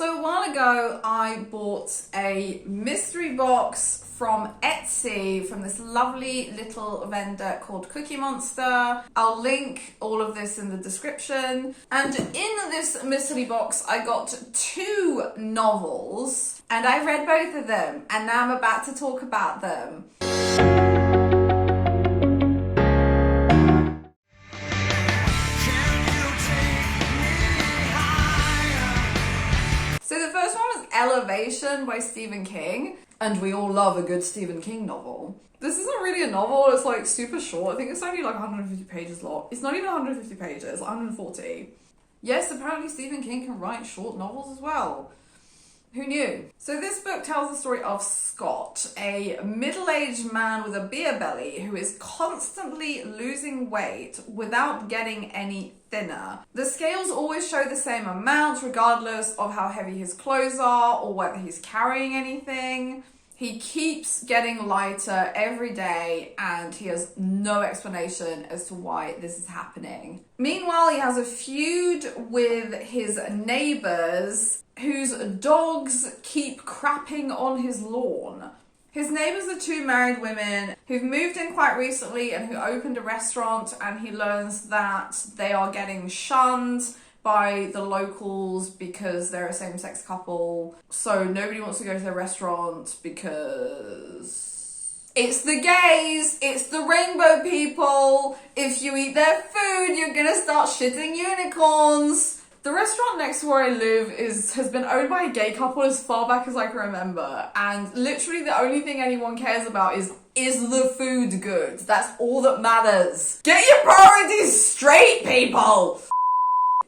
So a while ago, I bought a mystery box from Etsy from this lovely little vendor called Cookie Monster. I'll link all of this in the description. And in this mystery box, I got 2 novels, and I read both of them, and now I'm about to talk about them. So the first one was Elevation by Stephen King, and we all love a good Stephen King novel. This isn't really a novel, it's like super short. I think it's only like 150 pages long. It's not even 150 pages, 140. Yes, apparently Stephen King can write short novels as well. Who knew? So this book tells the story of Scott, a middle-aged man with a beer belly who is constantly losing weight without getting any thinner. The scales always show the same amount regardless of how heavy his clothes are or whether he's carrying anything. He keeps getting lighter every day and he has no explanation as to why this is happening. Meanwhile, he has a feud with his neighbors whose dogs keep crapping on his lawn. His neighbors are 2 married women who've moved in quite recently and who opened a restaurant, and he learns that they are getting shunned by the locals because they're a same-sex couple. So nobody wants to go to their restaurant because it's the gays, it's the rainbow people. If you eat their food, you're gonna start shitting unicorns. The restaurant next to where I live has been owned by a gay couple as far back as I can remember, and literally the only thing anyone cares about is the food good? That's all that matters. Get your priorities straight, people!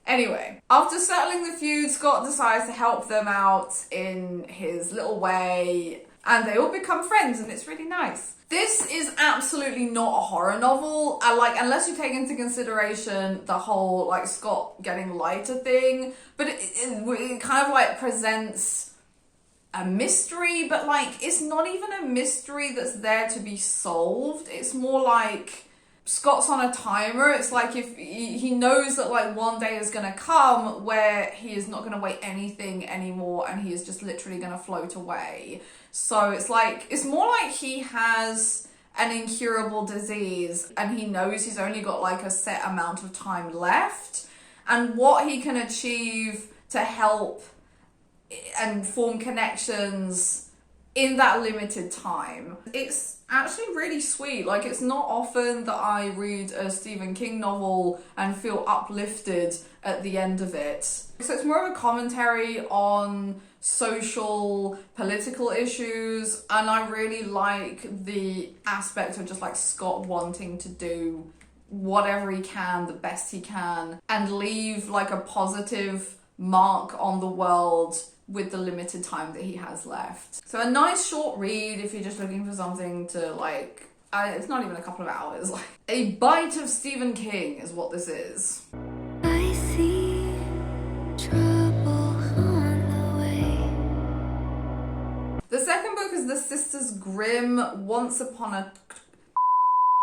Anyway, after settling the feud, Scott decides to help them out in his little way, and they all become friends, and it's really nice. This is absolutely not a horror novel. Unless you take into consideration the whole Scott getting lighter thing, but it kind of presents a mystery, but it's not even a mystery that's there to be solved. It's more like Scott's on a timer. It's like if he knows that one day is gonna come where he is not gonna weigh anything anymore and he is just literally gonna float away. So it's more like he has an incurable disease and he knows he's only got a set amount of time left, and what he can achieve to help and form connections in that limited time. It's actually really sweet. It's not often that I read a Stephen King novel and feel uplifted at the end of it. So it's more of a commentary on social, political issues, and I really like the aspect of just Scott wanting to do whatever he can, the best he can, and leave a positive mark on the world with the limited time that he has left. So a nice short read if you're just looking for something to it's not even a couple of hours. A bite of Stephen King is what this is. I see trouble on the way. The second book is The Sisters Grimm,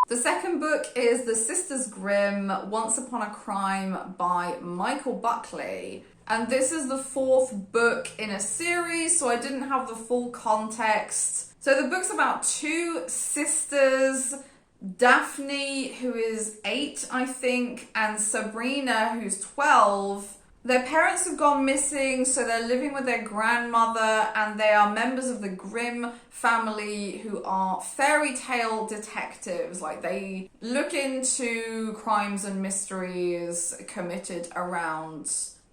The second book is The Sisters Grimm, Once Upon a Crime by Michael Buckley. And this is the 4th book in a series, so I didn't have the full context. So the book's about 2 sisters, Daphne, who is 8, I think, and Sabrina, who's 12. Their parents have gone missing, so they're living with their grandmother, and they are members of the Grimm family who are fairy tale detectives. They look into crimes and mysteries committed around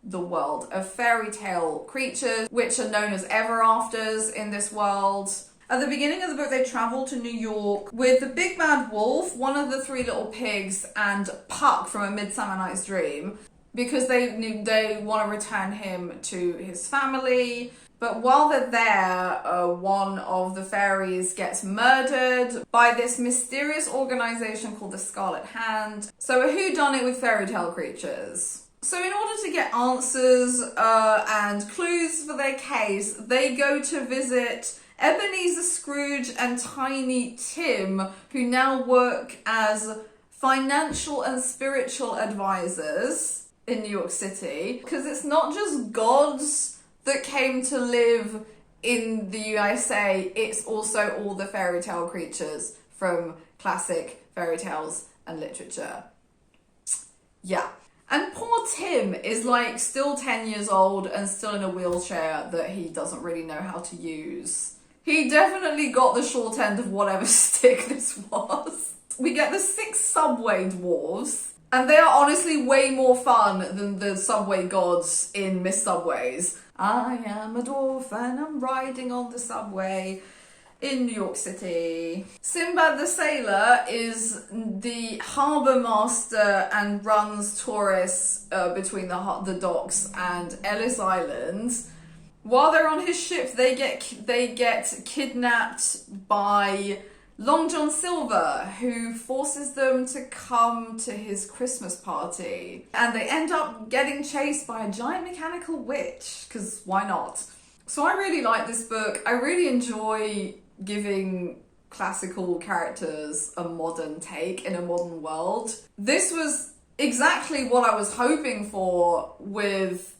the world of fairy tale creatures, which are known as ever afters in this world. At the beginning of the book, they travel to New York with the big bad wolf, one of the 3 little pigs, and Puck from A Midsummer Night's Dream, because they want to return him to his family. But while they're there, one of the fairies gets murdered by this mysterious organization called the Scarlet Hand. So a whodunit with fairy tale creatures. So in order to get answers and clues for their case, they go to visit Ebenezer Scrooge and Tiny Tim, who now work as financial and spiritual advisors in New York City. Because it's not just gods that came to live in the USA, it's also all the fairy tale creatures from classic fairy tales and literature. Yeah. And poor Tim is like still 10 years old and still in a wheelchair that he doesn't really know how to use. He definitely got the short end of whatever stick this was. We get the 6 subway dwarves, and they are honestly way more fun than the subway gods in Miss Subways. I am a dwarf and I'm riding on the subway in New York City. Sinbad the Sailor is the harbour master and runs tourists between the docks and Ellis Island. While they're on his ship, they get kidnapped by Long John Silver, who forces them to come to his Christmas party. And they end up getting chased by a giant mechanical witch, because why not? So I really like this book. I really enjoy giving classical characters a modern take in a modern world. This was exactly what I was hoping for with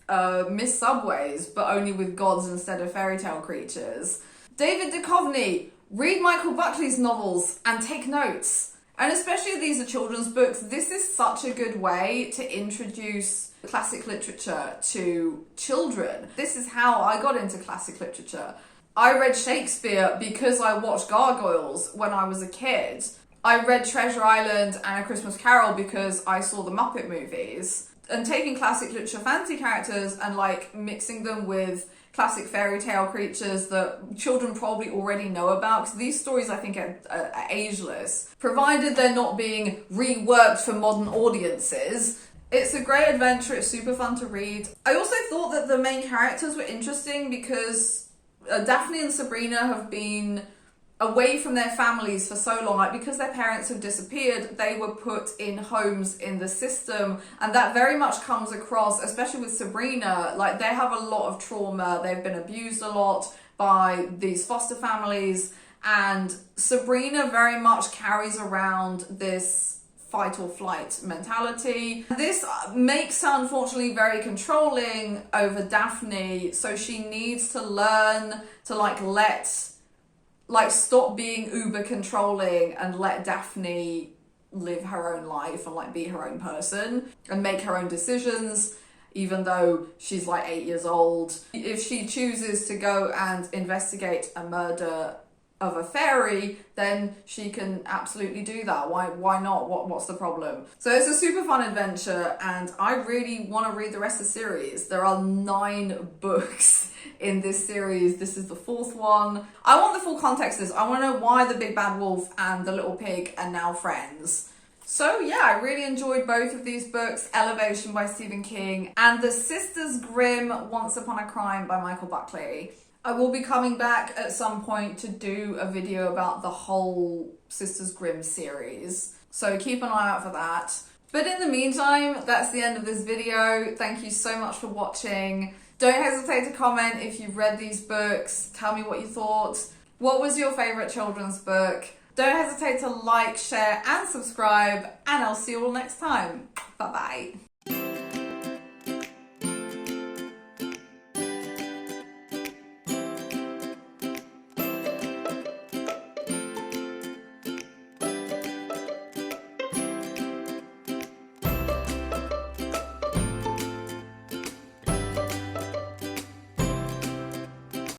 Miss Subways, but only with gods instead of fairy tale creatures. David Duchovny, read Michael Buckley's novels and take notes. And especially if these are children's books, this is such a good way to introduce classic literature to children. This is how I got into classic literature. I read Shakespeare because I watched Gargoyles when I was a kid. I read Treasure Island and A Christmas Carol because I saw the Muppet movies. And taking classic literature fantasy characters and like mixing them with classic fairy tale creatures that children probably already know about, because these stories I think are ageless, provided they're not being reworked for modern audiences. It's a great adventure, it's super fun to read. I also thought that the main characters were interesting because Daphne and Sabrina have been away from their families for so long, like because their parents have disappeared, they were put in homes in the system, and that very much comes across, especially with Sabrina. Like, they have a lot of trauma, they've been abused a lot by these foster families, and Sabrina very much carries around this fight or flight mentality. This makes her unfortunately very controlling over Daphne, so she needs to learn to stop being uber controlling and let Daphne live her own life and like be her own person and make her own decisions, even though she's like 8 years old. If she chooses to go and investigate a murder of a fairy, then she can absolutely do that. Why not? What's the problem? So it's a super fun adventure, and I really want to read the rest of the series. There are 9 books in this series. This is the 4th one. I want the full context of this. I want to know why the big bad wolf and the little pig are now friends. So yeah, I really enjoyed both of these books, Elevation by Stephen King and The Sisters Grimm, Once Upon a Crime by Michael Buckley. I will be coming back at some point to do a video about the whole Sisters Grimm series, so keep an eye out for that. But in the meantime, that's the end of this video. Thank you so much for watching. Don't hesitate to comment if you've read these books. Tell me what you thought. What was your favourite children's book? Don't hesitate to like, share and subscribe, and I'll see you all next time. Bye bye.